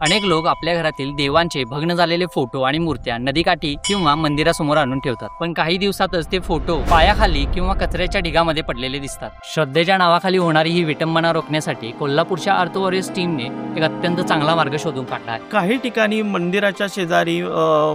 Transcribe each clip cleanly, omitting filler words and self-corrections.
अनेक लोक आपल्या घरातील देवांचे भग्न झालेले फोटो आणि मूर्त्या नदीकाठी किंवा मंदिरासमोर आणून ठेवतात. पण काही दिवसातच ते फोटो पायाखाली किंवा कचऱ्याच्या ढिगामध्ये पडलेले दिसतात. श्रद्धेच्या नावाखाली होणारी ही विटंबना रोखण्यासाठी कोल्हापूरच्या अर्थ वॉरियर्स टीमने एक अत्यंत चांगला मार्ग शोधून काढला आहे. काही ठिकाणी मंदिराच्या शेजारी,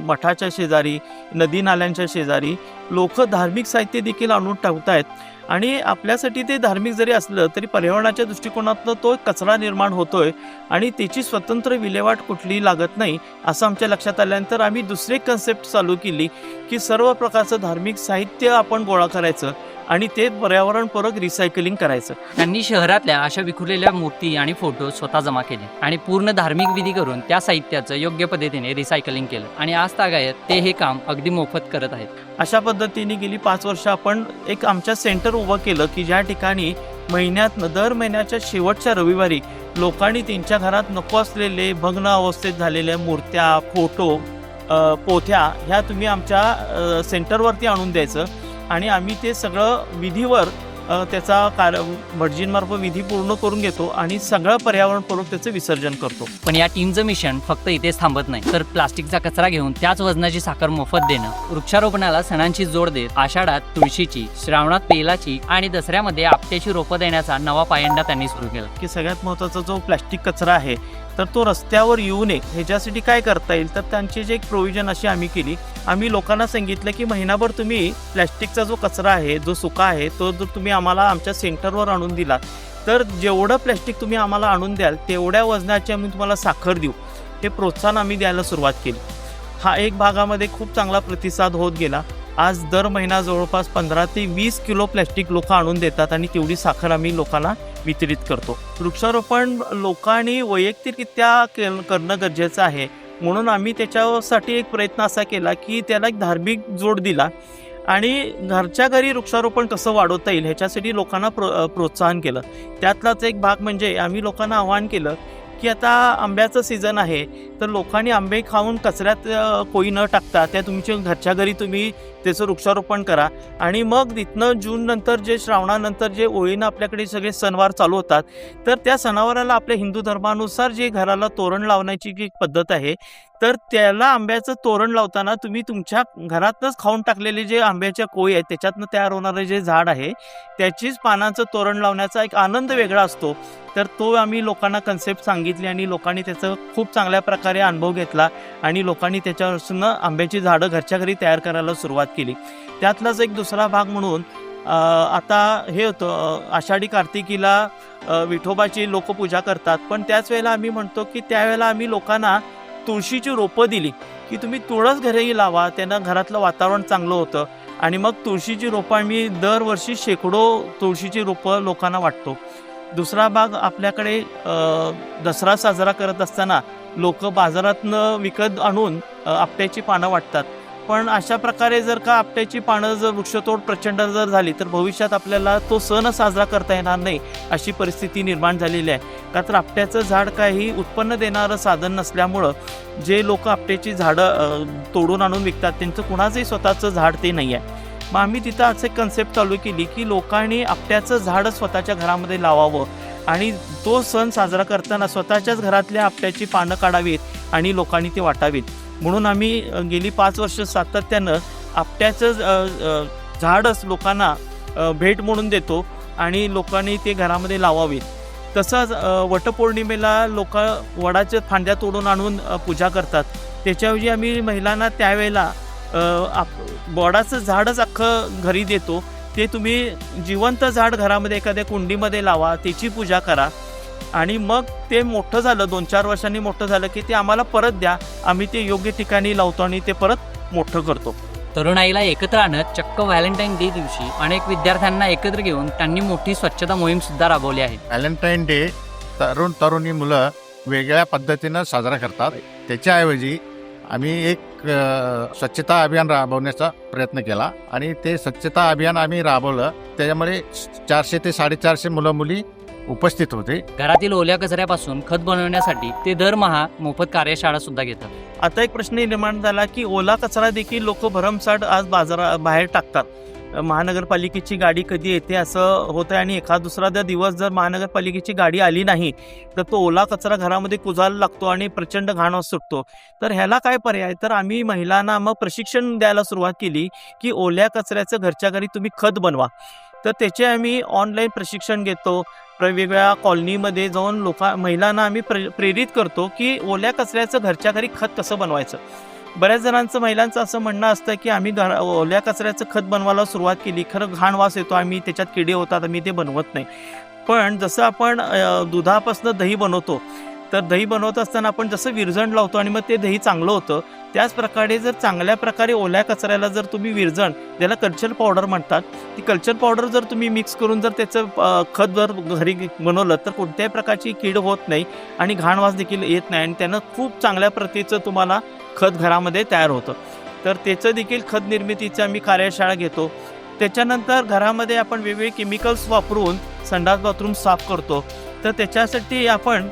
मठाच्या शेजारी, नदी नाल्यांच्या शेजारी लोक धार्मिक साहित्य देखील आणून ठेवतायत आणि आपल्यासाठी ते धार्मिक जरी असलं तरी पर्यावरणाच्या दृष्टिकोनातनं तो कचरा निर्माण होतोय आणि त्याची स्वतंत्र विल्हेवाट कुठलीही लागत नाही असं आमच्या लक्षात आल्यानंतर आम्ही दुसरी कन्सेप्ट चालू केली की सर्व प्रकारचं धार्मिक साहित्य आपण गोळा करायचं आणि ते पर्यावरणपूरक रिसायकलिंग करायचं. त्यांनी शहरातल्या अशा विखुरलेल्या मूर्ती आणि फोटो स्वतः जमा केले आणि पूर्ण धार्मिक विधी करून त्या साहित्याचं योग्य पद्धतीने रिसायकलिंग केलं आणि आज तागायत ते हे काम अगदी मोफत करत आहेत. अशा पद्धतीने गेली 5 वर्ष आपण एक आमच्या सेंटर उभं केलं की ज्या ठिकाणी दर महिन्याच्या शेवटच्या रविवारी लोकांनी त्यांच्या घरात नको असलेले भग्न अवस्थेत झालेल्या मूर्त्या, फोटो, पोथ्या ह्या तुम्ही आमच्या सेंटरवरती आणून द्यायचं आणि आम्ही ते सगळं विधीवर त्याचा भटजींमार्फत विधी पूर्ण करून घेतो आणि सगळं पर्यावरणपूरक त्याचं विसर्जन करतो. पण या टीमचं मिशन फक्त इथेच थांबत नाही, तर प्लास्टिकचा कचरा घेऊन त्याच वजनाची साखर मोफत देणं, वृक्षारोपणाला सणांची जोड देत आषाढात तुळशीची, श्रावणात बेलाची आणि दसऱ्यामध्ये आपट्याची रोपं देण्याचा नवा पायंडा त्यांनी सुरू केला. की सगळ्यात महत्त्वाचा जो प्लास्टिक कचरा आहे तर तो रस्त्यावर येऊ नये ह्याच्यासाठी काय करता येईल तर त्यांची जे एक प्रोव्हिजन अशी आम्ही केली. आम्ही लोकांना सांगितलं की महिनाभर तुम्ही प्लॅस्टिकचा जो कचरा आहे, जो सुका आहे, तो जर तुम्ही आम्हाला आमच्या सेंटरवर आणून दिला तर जेवढं प्लॅस्टिक तुम्ही आम्हाला आणून द्याल तेवढ्या वजनाची आम्ही तुम्हाला साखर देऊ, हे प्रोत्साहन आम्ही द्यायला सुरुवात केली. हा एक भागामध्ये खूप चांगला प्रतिसाद होत गेला. आज दर महिना जवळपास 15 ते 20 किलो प्लॅस्टिक लोक आणून देतात आणि तेवढी साखर आम्ही लोकांना वितरित करतो. वृक्षारोपण लोकांनी वैयक्तिकरित्या करणं गरजेचं आहे म्हणून आम्ही त्याच्यासाठी एक प्रयत्न असा केला की त्याला एक धार्मिक जोड दिला आणि घरच्या घरी वृक्षारोपण कसं वाढवता येईल ह्याच्यासाठी लोकांना प्रोत्साहन केलं. त्यातलाच एक भाग म्हणजे आम्ही लोकांना आवाहन केलं की आता आंब्याचं सीझन आहे तर लोकांनी आंबे खाऊन कचऱ्यात कोई न टाकता त्या तुमच्या घरच्या घरी तुम्ही त्याचं वृक्षारोपण करा आणि मग तिथनं जून नंतर जे श्रावणानंतर जे ओळीनं आपल्याकडे सगळे सणवार चालू होतात तर त्या सणावाराला आपल्या हिंदू धर्मानुसार जे घराला तोरण लावण्याची जी पद्धत आहे तर त्याला आंब्याचं तोरण लावताना तुम्ही तुमच्या घरातच खाऊन टाकलेले जे आंब्याच्या कोळी आहेत त्याच्यातनं तयार होणारं जे झाड आहे त्याचीच पानाचं तोरण लावण्याचा एक आनंद वेगळा असतो. तर तो आम्ही लोकांना कन्सेप्ट सांगितली आणि लोकांनी त्याचं खूप चांगल्या प्रकारे अनुभव घेतला आणि लोकांनी त्याच्यापासून आंब्याची झाडं घरच्या घरी तयार करायला सुरुवात केली. त्यातलाच एक दुसरा भाग म्हणून आता हे होतं आषाढी कार्तिकीला विठोबाची लोक पूजा करतात पण त्याच वेळेला आम्ही म्हणतो की त्यावेळेला आम्ही लोकांना तुळशीची रोपं दिली की तुम्ही तुळस घरीही लावा, त्यानं घरातलं वातावरण चांगलं होतं आणि मग तुळशीची रोपं आम्ही दरवर्षी शेकडो तुळशीची रोपं लोकांना वाटतो. दुसरा भाग आपल्याकडे दसरा साजरा करत असताना लोक बाजारातनं विकत आणून आपट्याची पानं वाटतात पण अशा प्रकारे जर का आपट्याची पानं जर वृक्षतोड प्रचंड जर झाली तर भविष्यात आपल्याला तो सण साजरा करता येणार नाही अशी परिस्थिती निर्माण झालेली आहे. का तर आपट्याचं झाड काही उत्पन्न देणारं साधन नसल्यामुळं जे लोक आपट्याची झाडं तोडून आणून विकतात त्यांचं कुणाचंही स्वतःचं झाड ते नाही आहे. मग आम्ही तिथं असं एक कन्सेप्ट चालू केली की लोकांनी आपट्याचं झाड स्वतःच्या घरामध्ये लावावं आणि तो सण साजरा करताना स्वतःच्याच घरातल्या आपट्याची पानं काढावीत आणि लोकांनी ते वाटावीत. म्हणून आम्ही गेली 5 वर्ष सातत्यानं आपट्याचं झाडच लोकांना भेट म्हणून देतो आणि लोकांनी ते घरामध्ये लावावीत. तसंच वटपौर्णिमेला लोक वडाच्या फांद्या तोडून आणून पूजा करतात. त्याच्याऐवजी आम्ही महिलांना त्यावेळेला वडाचं झाडच अख्खं घरी देतो. ते तुम्ही जिवंत झाड घरामध्ये एखाद्या कुंडीमध्ये लावा, त्याची पूजा करा आणि मग ते मोठं झालं 2-4 वर्षांनी मोठं झालं की ते आम्हाला परत द्या, आम्ही ते योग्य ठिकाणी लावतो आणि ते परत मोठं करतो. तरुणाईला एकत्र आणत चक्क व्हॅलेंटाईन डे दिवशी अनेक विद्यार्थ्यांना एकत्र घेऊन त्यांनी मोठी स्वच्छता मोहीम सुद्धा राबवली आहे. व्हॅलेंटाईन डे तरुणी मुलं वेगळ्या पद्धतीनं साजरा करतात. त्याच्याऐवजी आम्ही एक स्वच्छता अभियान राबवण्याचा प्रयत्न केला आणि ते स्वच्छता अभियान आम्ही राबवलं. त्याच्यामध्ये 400 ते 450 मुलं मुली उपस्थित होते. घरातील ओल्या कचऱ्यापासून खत बनवण्यासाठी ते दरमहा मोफत कार्यशाळा सुद्धा घेतात. आता एक प्रश्न निर्माण झाला की ओला कचरा देखील लोक भरमसाठ आज बाहेर टाकतात महानगरपालिकेची गाडी कधी येते असं होतं आणि एखाद दुसरा दिवस जर महानगरपालिकेची गाडी आली नाही तर तो ओला कचरा घरामध्ये कुजायला लागतो आणि प्रचंड घाण वास सुटतो. तर ह्याला काय पर्याय, तर आम्ही महिलांना मग प्रशिक्षण द्यायला सुरुवात केली की ओल्या कचऱ्याचं घरच्या घरी तुम्ही खत बनवा. तर त्याचे आम्ही ऑनलाईन प्रशिक्षण घेतो. वेगवेगळ्या कॉलनीमध्ये जाऊन महिलांना आम्ही प्रेरित करतो की ओल्या कचऱ्याचं घरच्या घरी खत कसं बनवायचं. बऱ्याच जणांचं महिलांचं असं म्हणणं असतं की आम्ही ओल्या कचऱ्याचं खत बनवायला सुरुवात केली, खरं घाण वास येतो, आम्ही त्याच्यात किडे होतात, आम्ही ते बनवत नाही. पण जसं आपण दुधापासून दही बनवतो, तर दही बनवत असताना आपण जसं विरजण लावतो आणि मग ते दही चांगलं होतं, त्याच प्रकारे जर चांगल्या प्रकारे ओल्या कचऱ्याला जर तुम्ही विरजण, ज्याला कल्चर पावडर म्हणतात, ती कल्चर पावडर जर तुम्ही मिक्स करून जर त्याचं खत जर घरी बनवलं तर कोणत्याही प्रकारची कीड होत नाही आणि घाण वास देखील येत नाही आणि त्यानं खूप चांगल्या प्रतीचं तुम्हाला खत घरामध्ये तयार होतं. तर त्याचं देखील खत निर्मितीचं आम्ही कार्यशाळा घेतो. त्याच्यानंतर घरामध्ये आपण वेगवेगळे केमिकल्स वापरून संडास बाथरूम साफ करतो. तर त्याच्यासाठी आपण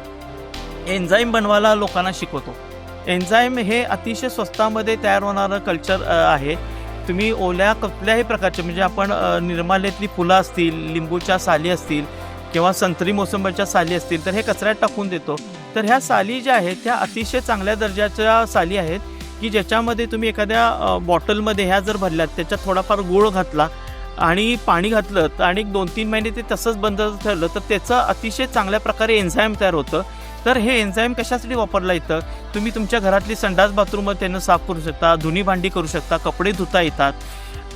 एन्झाईम बनवायला लोकांना शिकवतो. एन्झाईम हे अतिशय स्वस्तामध्ये तयार होणारं कल्चर आहे. तुम्ही ओल्या कुठल्याही प्रकारचे, म्हणजे आपण निर्माल्यातली फुलं असतील, लिंबूच्या साली असतील किंवा संत्री मोसंबीच्या साली असतील, तर हे कचऱ्यात टाकून देतो. तर ह्या साली ज्या आहेत त्या अतिशय चांगल्या दर्जाच्या साली आहेत की ज्याच्यामध्ये तुम्ही एखाद्या बॉटलमध्ये ह्या जर भरल्यात, त्याच्यात थोडाफार गूळ घातला आणि पाणी घातलं तर आणि 2-3 महिने ते तसंच बंद ठेवलं तर त्याचं अतिशय चांगल्या प्रकारे एन्झाईम तयार होतं. तर हे एन्झाईम कशासाठी वापरलं येतं, तुम्ही तुमच्या घरातली संडास बाथरूम त्यानं साफ करू शकता, धुणी भांडी करू शकता, कपडे धुता येतात.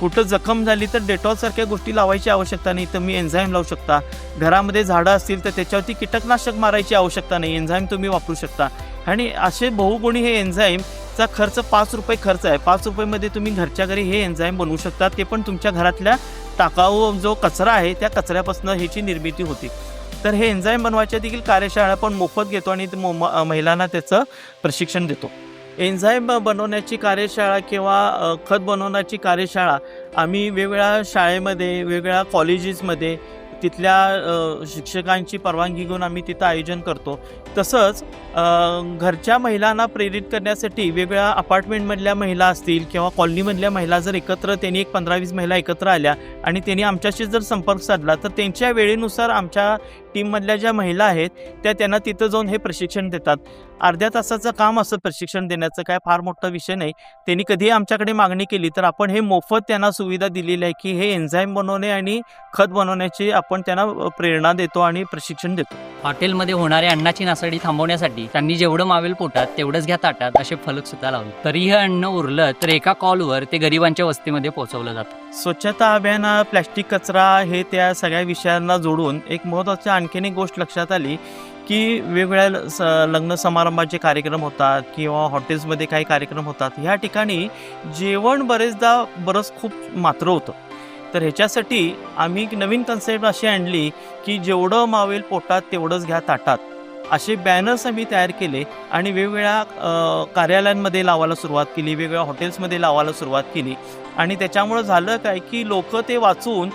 कुठं जखम झाली तर डेटॉलसारख्या गोष्टी लावायची आवश्यकता नाही, तर मी एन्झाईम लावू शकता. घरामध्ये झाडं असतील तर त्याच्यावरती कीटकनाशक मारायची आवश्यकता नाही, एन्झाईम तुम्ही वापरू शकता. आणि असे बहुगुणी हे एन्झाईमचा खर्च ₹5 खर्च आहे. ₹5 तुम्ही घरच्या घरी हे एन्झाईम बनवू शकता. ते पण तुमच्या घरातल्या टाकाऊ जो कचरा आहे त्या कचऱ्यापासून ह्याची निर्मिती होती. तर हे एन्झाईम बनवायच्या देखील कार्यशाळा आपण मोफत घेतो आणि महिलांना त्याचं प्रशिक्षण देतो. एन्झाईम बनवण्याची कार्यशाळा किंवा खत बनवण्याची कार्यशाळा आम्ही वेगवेगळ्या शाळेमध्ये, वेगवेगळ्या कॉलेजेसमध्ये तिथल्या शिक्षकांची परवानगी घेऊन आम्ही तिथं आयोजन करतो. तसंच घरच्या महिलांना प्रेरित करण्यासाठी वेगवेगळ्या अपार्टमेंटमधल्या महिला असतील किंवा कॉलनीमधल्या महिला जर एकत्र, त्यांनी एक 15-20 महिला एकत्र आल्या आणि त्यांनी आमच्याशी जर संपर्क साधला तर त्यांच्या वेळेनुसार आमच्या टीममधल्या ज्या महिला आहेत त्यांना तिथं जाऊन हे प्रशिक्षण देतात. अर्ध्या तासाचं काम असं प्रशिक्षण देण्याचं, काय फार मोठा विषय नाही. त्यांनी कधीही आमच्याकडे मागणी केली तर आपण हे मोफत त्यांना सुविधा दिलेली आहे की हे एन्झाईम बनवणे आणि खत बनवण्याची आपण त्यांना प्रेरणा देतो आणि प्रशिक्षण देतो. हॉटेलमध्ये होणाऱ्या अन्नाची नासाडी थांबवण्यासाठी त्यांनी जेवढं मावेल पोटात तेवढंच घ्या ताटात असे फलक सुद्धा लावले. तरीही हे अन्न उरलं तर एका कॉलवर ते गरिबांच्या वस्तीमध्ये पोहोचवलं जातं. स्वच्छता अभियान, प्लॅस्टिक कचरा हे त्या सगळ्या विषयांना जोडून एक महत्त्वाची आणखीन एक गोष्ट लक्षात आली की वेगवेगळ्या लग्न समारंभाचे कार्यक्रम होतात किंवा हॉटेल्समध्ये काही कार्यक्रम होतात, ह्या ठिकाणी जेवण बरंच खूप मात्र होतं. तर ह्याच्यासाठी आम्ही एक नवीन कन्सेप्ट अशी आणली की जेवढं मावेल पोटात तेवढंच घ्या ताटात, असे बॅनर्स आम्ही तयार केले आणि वेगवेगळ्या कार्यालयांमध्ये लावायला सुरुवात केली, वेगवेगळ्या हॉटेल्समध्ये लावायला सुरुवात केली. आणि त्याच्यामुळं झालं काय की लोक ते वाचून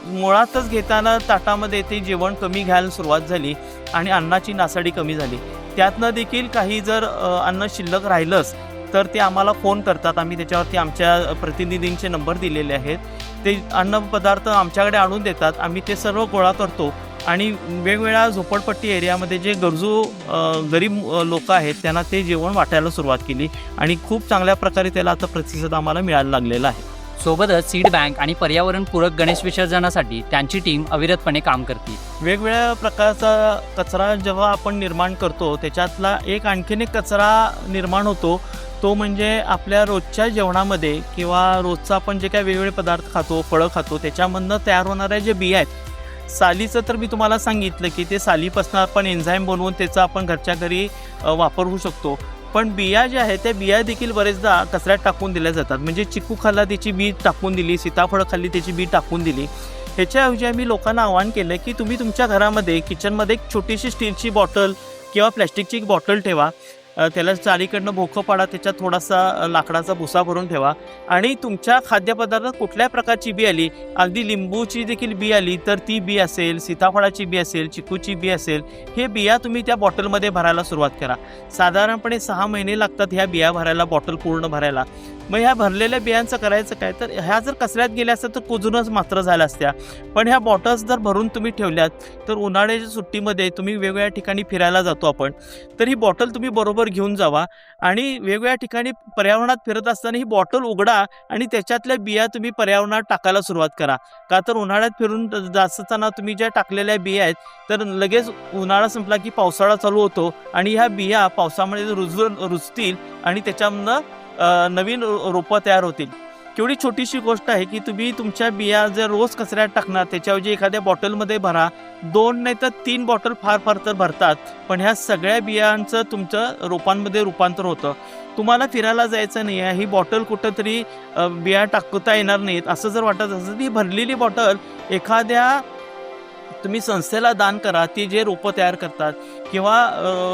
मुळातच घेताना ताटामध्ये ते जेवण कमी घ्यायला सुरुवात झाली आणि अन्नाची नासाडी कमी झाली. त्यातनं देखील काही जर अन्न शिल्लक राहिलंच तर ते आम्हाला फोन करतात. आम्ही त्याच्यावरती आमच्या प्रतिनिधींचे नंबर दिलेले आहेत. ते अन्नपदार्थ आमच्याकडे आणून देतात. आम्ही ते सर्व गोळा करतो आणि वेगवेगळ्या झोपडपट्टी एरियामध्ये जे गरीब लोक आहेत त्यांना ते जेवण वाटायला सुरुवात केली आणि खूप चांगल्या प्रकारे त्याला आता प्रतिसाद आम्हाला मिळायला लागलेला आहे. सोबतच सीड बँक आणि पर्यावरणपूरक गणेश विसर्जनासाठी त्यांची टीम अविरतपणे काम करते. वेगवेगळ्या प्रकारचा कचरा जेव्हा आपण निर्माण करतो त्याच्यातला एक आणखीन एक कचरा निर्माण होतो, तो म्हणजे आपल्या रोजच्या जेवणामध्ये किंवा रोजचा आपण जे काही वेगवेगळे पदार्थ खातो, फळं खातो, त्याच्यामधनं तयार होणाऱ्या जे बिया आहेत, सालीचं तर मी तुम्हाला सांगितलं की ते सालीपासून आपण एन्झाईम बनवून त्याचा आपण घरच्या घरी वापर होऊ शकतो. पण बिया ज्या आहेत त्या बिया देखील बरेचदा कचऱ्यात टाकून दिल्या जातात. म्हणजे चिकू खाल्ला त्याची बी टाकून दिली, सीताफळ खाल्ली त्याची बी टाकून दिली. ह्याच्याऐवजी आम्ही लोकांना आवाहन केलं की तुम्ही तुमच्या घरामध्ये किचनमध्ये एक छोटीशी स्टीलची बॉटल किंवा प्लॅस्टिकची एक बॉटल ठेवा, त्याला चारीकडनं भोकं पाडा, त्याच्यात थोडासा लाकडाचा भुसा भरून ठेवा आणि तुमच्या खाद्यपदार्थात कुठल्या प्रकारची बी आली, अगदी लिंबूची देखील बी आली तर ती बी असेल, सीताफळाची बी असेल, चिकूची बी असेल, हे बिया तुम्ही त्या बॉटलमध्ये भरायला सुरुवात करा. साधारणपणे 6 महिने लागतात ह्या बिया भरायला, बॉटल पूर्ण भरायला. मग ह्या भरलेल्या बियांचं करायचं काय, तर ह्या जर कचऱ्यात गेल्या असत्या तर कुजूनच मात्र झाल्या असत्या. पण ह्या बॉटल्स जर भरून तुम्ही ठेवल्यात तर उन्हाळ्याच्या सुट्टीमध्ये तुम्ही वेगवेगळ्या ठिकाणी फिरायला जातो आपण, तर ही बॉटल तुम्ही बरोबर घेऊन जावा आणि वेगवेगळ्या ठिकाणी पर्यावरणात फिरत असताना ही बॉटल उघडा आणि त्याच्यातल्या बिया तुम्ही पर्यावरणात टाकायला सुरुवात करा. का तर उन्हाळ्यात फिरून जात असताना तुम्ही ज्या टाकलेल्या बिया आहेत तर लगेच उन्हाळा संपला की पावसाळा चालू होतो आणि ह्या बिया पावसामुळे रुजतील आणि त्याच्यामधनं नवीन रोपं तयार होतील. केवढी छोटीशी गोष्ट आहे की तुम्ही तुमच्या बिया जर रोज कचऱ्यात टाकणार, त्याच्याऐवजी एखाद्या बॉटलमध्ये भरा. 2 नाही तर 3 बॉटल फार तर भरतात, पण ह्या सगळ्या बियांचं तुमचं रोपांमध्ये रूपांतर होतं. तुम्हाला फिरायला जायचं नाही आहे, ही बॉटल कुठंतरी बिया टाकता येणार नाहीत असं जर वाटत असेल तर ही भरलेली बॉटल एखाद्या तुम्ही संस्थेला दान करा, ती जे रोपं तयार करतात किंवा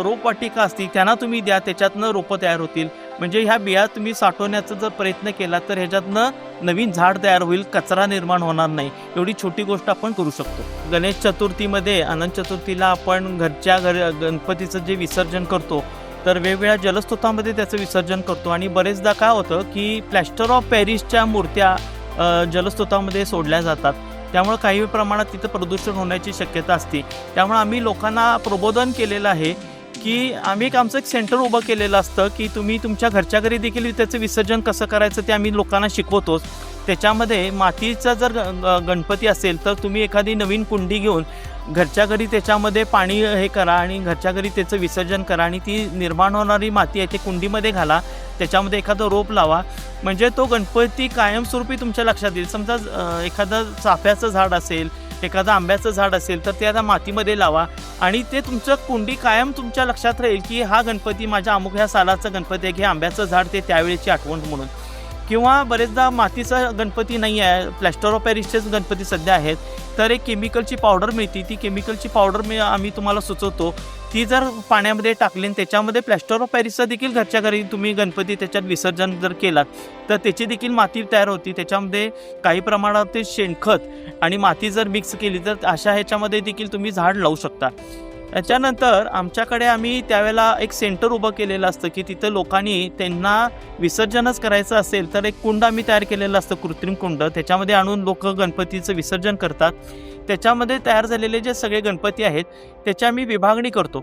रोपवाटिका असतील त्यांना तुम्ही द्या, त्याच्यातनं रोपं तयार होतील. म्हणजे ह्या बिया तुम्ही साठवण्याचा जर प्रयत्न केला तर ह्याच्यातनं नवीन झाड तयार होईल, कचरा निर्माण होणार नाही. एवढी छोटी गोष्ट आपण करू शकतो. गणेश चतुर्थीमध्ये, अनंत चतुर्थीला आपण घरच्या गणपतीचं जे विसर्जन करतो तर वेगवेगळ्या जलस्रोतांमध्ये त्याचं विसर्जन करतो आणि बरेचदा काय होतं की प्लॅस्टर ऑफ पॅरिसच्या मूर्त्या जलस्रोतामध्ये सोडल्या जातात. त्यामुळे काही प्रमाणात तिथं प्रदूषण होण्याची शक्यता असते. त्यामुळे आम्ही लोकांना प्रबोधन केलेलं आहे की आम्ही आमचं एक सेंटर उभं केलेलं असतं की तुम्ही तुमच्या घरच्या घरी देखील त्याचं विसर्जन कसं करायचं ते आम्ही लोकांना शिकवतोच. त्याच्यामध्ये मातीचा जर गणपती असेल तर तुम्ही एखादी नवीन कुंडी घेऊन घरच्या घरी त्याच्यामध्ये पाणी हे करा आणि घरच्या घरी त्याचं विसर्जन करा आणि ती निर्माण होणारी माती आहे ती कुंडीमध्ये घाला, त्याच्यामध्ये एखादं रोप लावा. म्हणजे तो गणपती कायमस्वरूपी तुमच्या लक्षात येईल. समजा एखादं चाफ्याचं झाड असेल, एखादं आंब्याचं झाड असेल तर ते आता मातीमध्ये लावा आणि ते तुमचं कुंडी कायम तुमच्या लक्षात राहील की हा गणपती माझ्या अमुक ह्या सालाचा गणपती आहे, की आंब्याचं झाड ते त्यावेळेची आठवण म्हणून. किंवा बरेचदा मातीचा गणपती नाही आहे, प्लॅस्टर ऑफ पॅरिसचेच गणपती सध्या आहेत, तर एक केमिकलची पावडर मिळते. ती केमिकलची पावडर आम्ही तुम्हाला सुचवतो. ती जर पाण्यामध्ये टाकली आणि त्याच्यामध्ये प्लॅस्टर ऑफ पॅरिसचा देखील घरच्या घरी तुम्ही गणपती त्याच्यात विसर्जन जर केलात तर त्याची देखील माती तयार होती. त्याच्यामध्ये काही प्रमाणात ते शेणखत आणि माती जर मिक्स केली तर अशा ह्याच्यामध्ये देखील तुम्ही झाड लावू शकता. त्याच्यानंतर आमच्याकडे आम्ही त्यावेळेला एक सेंटर उभं केलेलं असतं की तिथं लोकांनी त्यांना विसर्जनच करायचं असेल तर एक कुंड आम्ही तयार केलेलं असतं, कृत्रिम कुंड. त्याच्यामध्ये आणून लोक गणपतीचं विसर्जन करतात. त्याच्यामध्ये तयार झालेले जे सगळे गणपती आहेत त्याची आम्ही विभागणी करतो.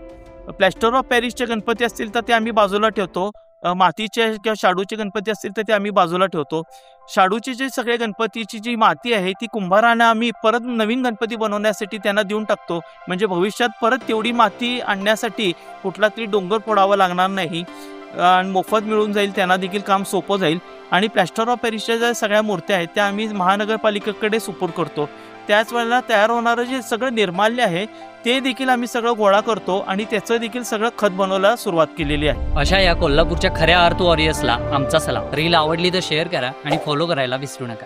प्लॅस्टर ऑफ पॅरिसचे गणपती असतील तर ते आम्ही बाजूला ठेवतो, मातीचे किंवा शाडूचे गणपती असतील तर ते आम्ही बाजूला ठेवतो. शाडूची जे सगळे गणपतीची जी माती आहे ती कुंभारांना आम्ही परत नवीन गणपती बनवण्यासाठी त्यांना देऊन टाकतो. म्हणजे भविष्यात परत तेवढी माती आणण्यासाठी कुठला तरी डोंगर फोडावा लागणार नाही आणि मोफत मिळून जाईल, त्यांना देखील काम सोपं जाईल. आणि प्लॅस्टर ऑफ पॅरिसच्या ज्या सगळ्या मूर्त्या आहेत त्या आम्ही महानगरपालिकेकडे सुपूर्द करतो. त्याच वेळेला तयार होणारं जे सगळं निर्माल्य आहे ते देखील आम्ही सगळं गोळा करतो आणि त्याचं देखील सगळं खत बनवायला सुरुवात केलेली आहे. अशा या कोल्हापूरच्या खऱ्या अर्थ वॉरियर्सला आमचा सलाम. रील आवडली तर शेअर करा आणि फॉलो करायला विसरू नका.